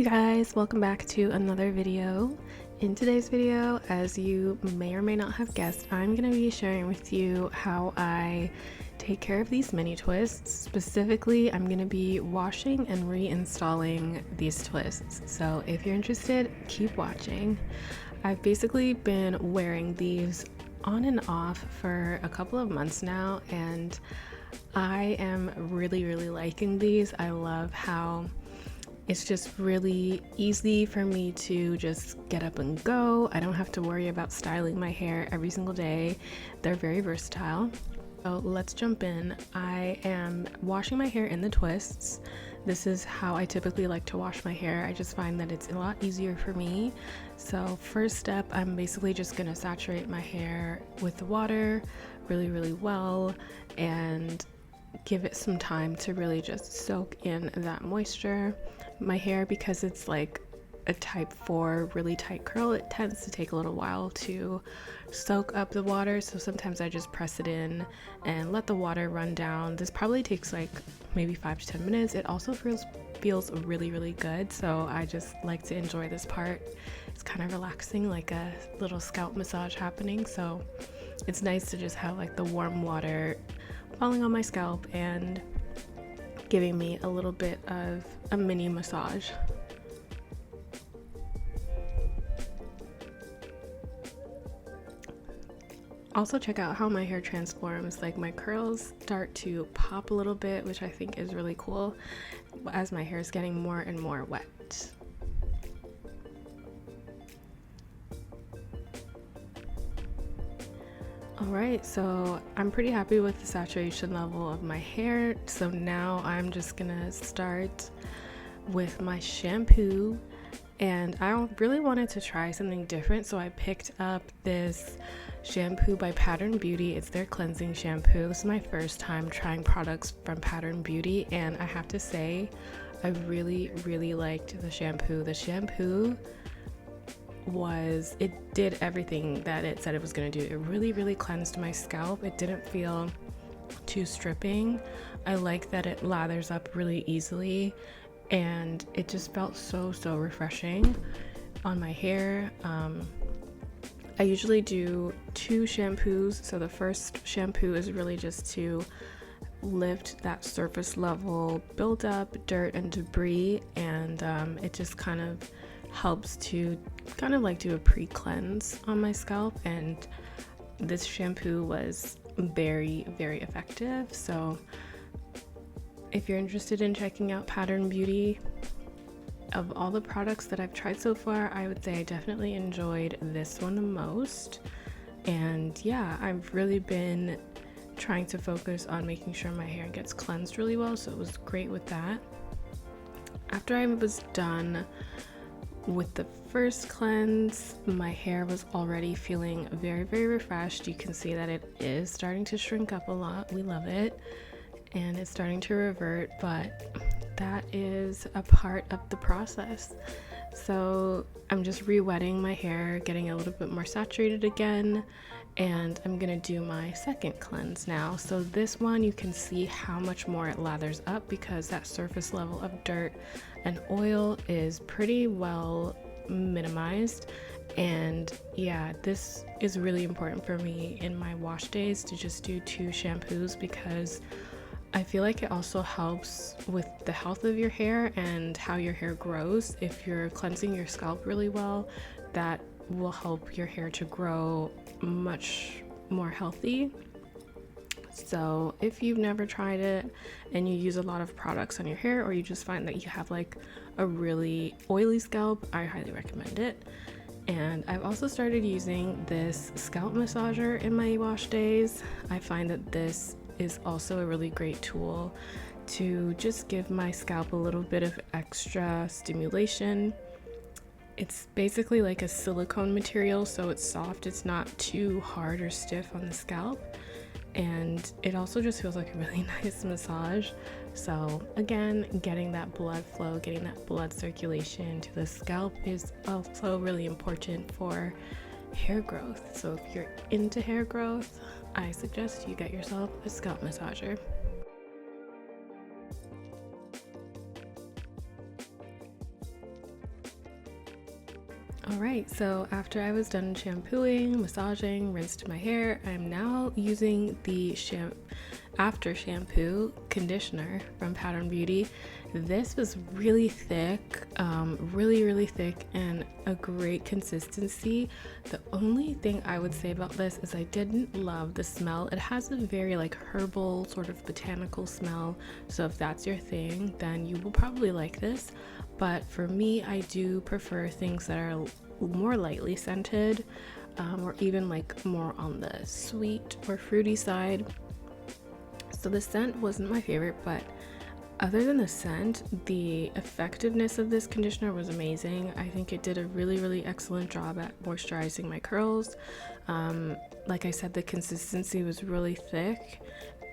Hey guys, welcome back to another video. In today's video, as you may or may not have guessed, I'm going to be sharing with you how I take care of these mini twists. Specifically, I'm going to be washing and reinstalling these twists. So if you're interested, keep watching. I've basically been wearing these on and off for a couple of months now, and I am really liking these. I love how it's just really easy for me to just get up and go. I don't have to worry about styling my hair every single day. They're very versatile. So let's jump in. I am washing my hair in the twists. This is how I typically like to wash my hair. I just find that it's a lot easier for me. So first step, I'm basically just gonna saturate my hair with the water really well and give it some time to really just soak in that moisture. My hair, because it's like a type 4 really tight curl, it tends to take a little while to soak up the water, so sometimes I just press it in and let the water run down. This probably takes like maybe 5 to 10 minutes. It also feels really good, so I just like to enjoy this part. It's kind of relaxing, like a little scalp massage happening, so it's nice to just have like the warm water falling on my scalp and giving me a little bit of a mini massage. Also, check out how my hair transforms. Like, my curls start to pop a little bit, which I think is really cool as my hair is getting more and more wet. Alright, so I'm pretty happy with the saturation level of my hair. So now I'm just gonna start with my shampoo, and I really wanted to try something different, so I picked up this shampoo by Pattern Beauty. It's their cleansing shampoo. This is my first time trying products from Pattern Beauty, and I have to say I really liked the shampoo. The shampoo it did everything that it said it was going to do. It really cleansed my scalp. It didn't feel too stripping. I like that it lathers up really easily, and it just felt so refreshing on my hair. I usually do 2 shampoos. So the first shampoo is really just to lift that surface level buildup, dirt and debris, and it just kind of helps to kind of like do a pre-cleanse on my scalp, and this shampoo was very effective. So if you're interested in checking out Pattern Beauty, of all the products that I've tried so far, I would say I definitely enjoyed this one the most. And yeah, I've really been trying to focus on making sure my hair gets cleansed really well, so it was great with that. After I was done with the first cleanse, my hair was already feeling very refreshed. You can see that it is starting to shrink up a lot. We love it, and it's starting to revert, but that is a part of the process. So I'm just re-wetting my hair, getting a little bit more saturated again, and I'm gonna do my second cleanse now. So this one, you can see how much more it lathers up because that surface level of dirt and oil is pretty well minimized. And yeah, this is really important for me in my wash days to just do 2 shampoos, because I feel like it also helps with the health of your hair and how your hair grows. If you're cleansing your scalp really well, that will help your hair to grow much more healthy. So if you've never tried it and you use a lot of products on your hair, or you just find that you have like a really oily scalp, I highly recommend it. And I've also started using this scalp massager in my wash days. I find that this is also a really great tool to just give my scalp a little bit of extra stimulation. It's basically like a silicone material, so it's soft, it's not too hard or stiff on the scalp, and it also just feels like a really nice massage. So again, getting that blood flow, getting that blood circulation to the scalp is also really important for hair growth. So if you're into hair growth, I suggest you get yourself a scalp massager. Alright, so after I was done shampooing, massaging, rinsed my hair, I'm now using the after shampoo conditioner from Pattern Beauty. This was really thick, really thick, and a great consistency. The only thing I would say about this is I didn't love the smell. It has a very like herbal sort of botanical smell, so if that's your thing, then you will probably like this. But for me, I do prefer things that are more lightly scented, or even like more on the sweet or fruity side. So the scent wasn't my favorite, but other than the scent, the effectiveness of this conditioner was amazing. I think it did a really excellent job at moisturizing my curls. Like I said, the consistency was really thick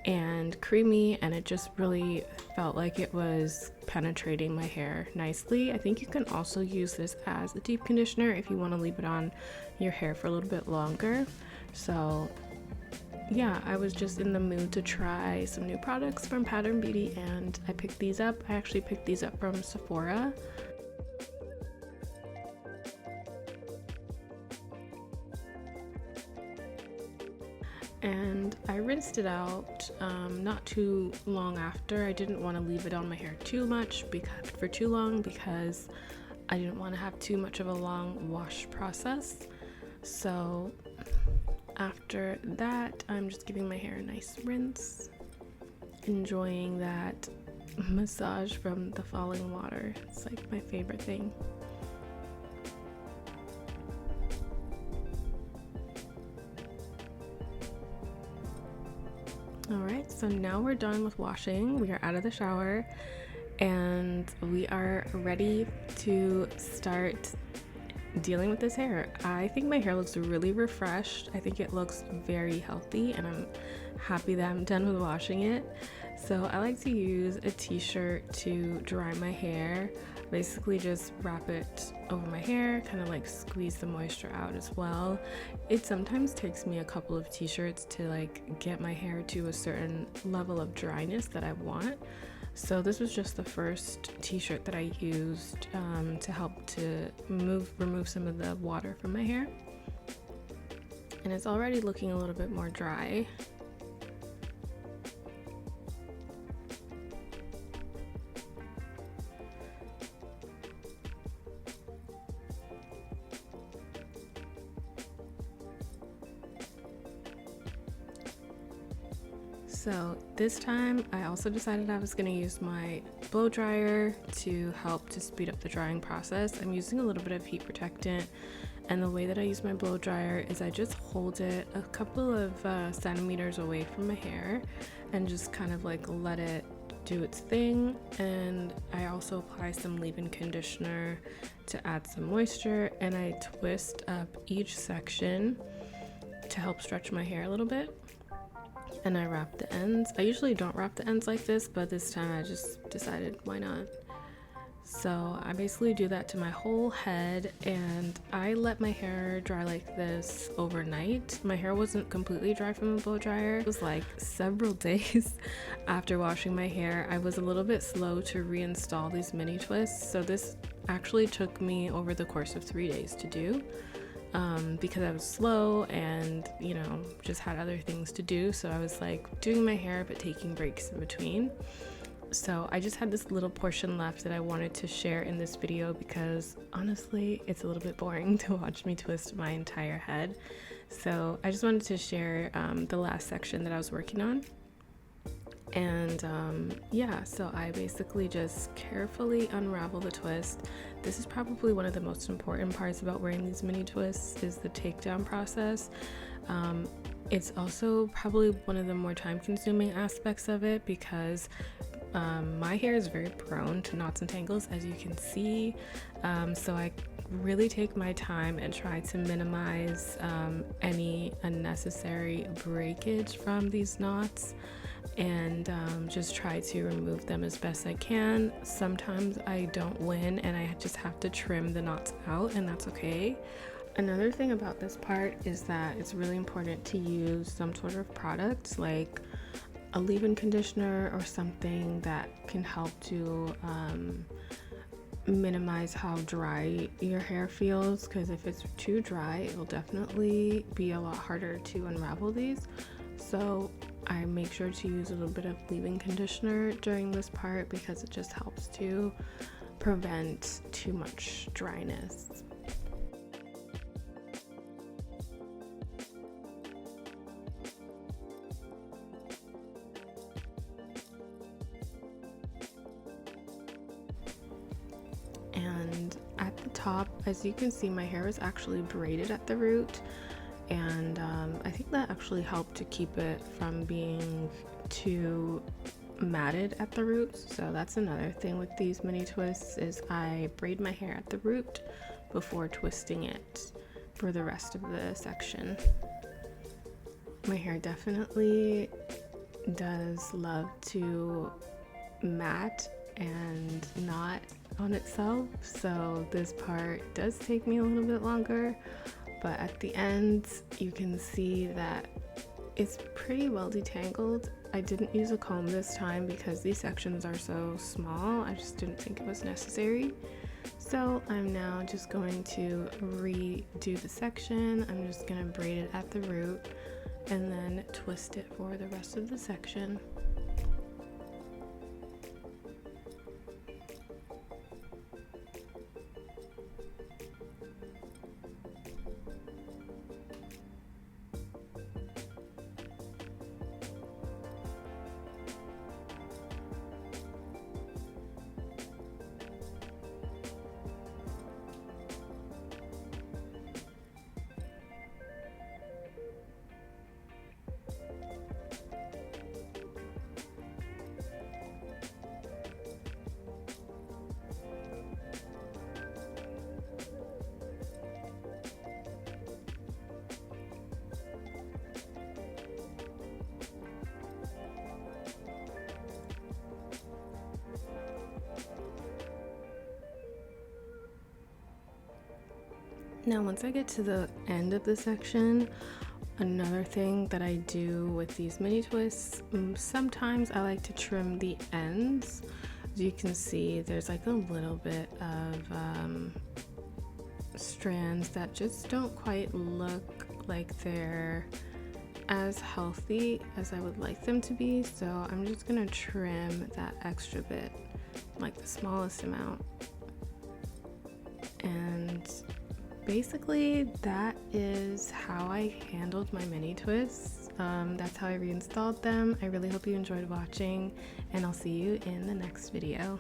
and creamy, and it just really felt like it was penetrating my hair nicely. I think you can also use this as a deep conditioner if you want to leave it on your hair for a little bit longer. So yeah, I was just in the mood to try some new products from Pattern Beauty, and I picked these up. I actually picked these up from Sephora. And I rinsed it out not too long after. I didn't want to leave it on my hair for too long because I didn't want to have too much of a long wash process. So after that, I'm just giving my hair a nice rinse, enjoying that massage from the falling water. It's like my favorite thing. Alright, so now we're done with washing. We are out of the shower and we are ready to start dealing with this hair. I think my hair looks really refreshed. I think it looks very healthy, and I'm happy that I'm done with washing it. So I like to use a t-shirt to dry my hair. Basically just wrap it over my hair, kind of like squeeze the moisture out as well. It sometimes takes me a couple of t-shirts to like get my hair to a certain level of dryness that I want. So this was just the first t-shirt that I used to help to remove some of the water from my hair. And it's already looking a little bit more dry. So this time I also decided I was going to use my blow dryer to help to speed up the drying process. I'm using a little bit of heat protectant, and the way that I use my blow dryer is I just hold it a couple of centimeters away from my hair and just kind of like let it do its thing. And I also apply some leave-in conditioner to add some moisture, and I twist up each section to help stretch my hair a little bit. And I wrap the ends. I usually don't wrap the ends like this, but this time I just decided why not. So I basically do that to my whole head, and I let my hair dry like this overnight. My hair wasn't completely dry from the blow dryer. It was like several days after washing my hair. I was a little bit slow to reinstall these mini twists, so this actually took me over the course of 3 days to do. Because I was slow and, you know, just had other things to do. So I was like doing my hair but taking breaks in between. So I just had this little portion left that I wanted to share in this video because honestly, it's a little bit boring to watch me twist my entire head. So I just wanted to share the last section that I was working on. And yeah, so I basically just carefully unravel the twist. This is probably one of the most important parts about wearing these mini twists is the takedown process. It's also probably one of the more time-consuming aspects of it because my hair is very prone to knots and tangles, as you can see. So I really take my time and try to minimize any unnecessary breakage from these knots, and just try to remove them as best I can. Sometimes I don't win and I just have to trim the knots out, and that's okay. Another thing about this part is that it's really important to use some sort of product like a leave-in conditioner or something that can help to minimize how dry your hair feels, because if it's too dry, it will definitely be a lot harder to unravel these. So I make sure to use a little bit of leave-in conditioner during this part because it just helps to prevent too much dryness. And at the top, as you can see, my hair is actually braided at the root, and I think that actually helped to keep it from being too matted at the roots. So that's another thing with these mini twists, is I braid my hair at the root before twisting it for the rest of the section. My hair definitely does love to mat and knot on itself, so this part does take me a little bit longer, but at the end you can see that it's pretty well detangled. I didn't use a comb this time because these sections are so small. I just didn't think it was necessary. So I'm now just going to redo the section. I'm just going to braid it at the root and then twist it for the rest of the section. Now once I get to the end of the section, another thing that I do with these mini twists, sometimes I like to trim the ends. As you can see, there's like a little bit of strands that just don't quite look like they're as healthy as I would like them to be, so I'm just gonna trim that extra bit, like the smallest amount. And basically that is how I handled my mini twists. That's how I reinstalled them. I really hope you enjoyed watching, and I'll see you in the next video.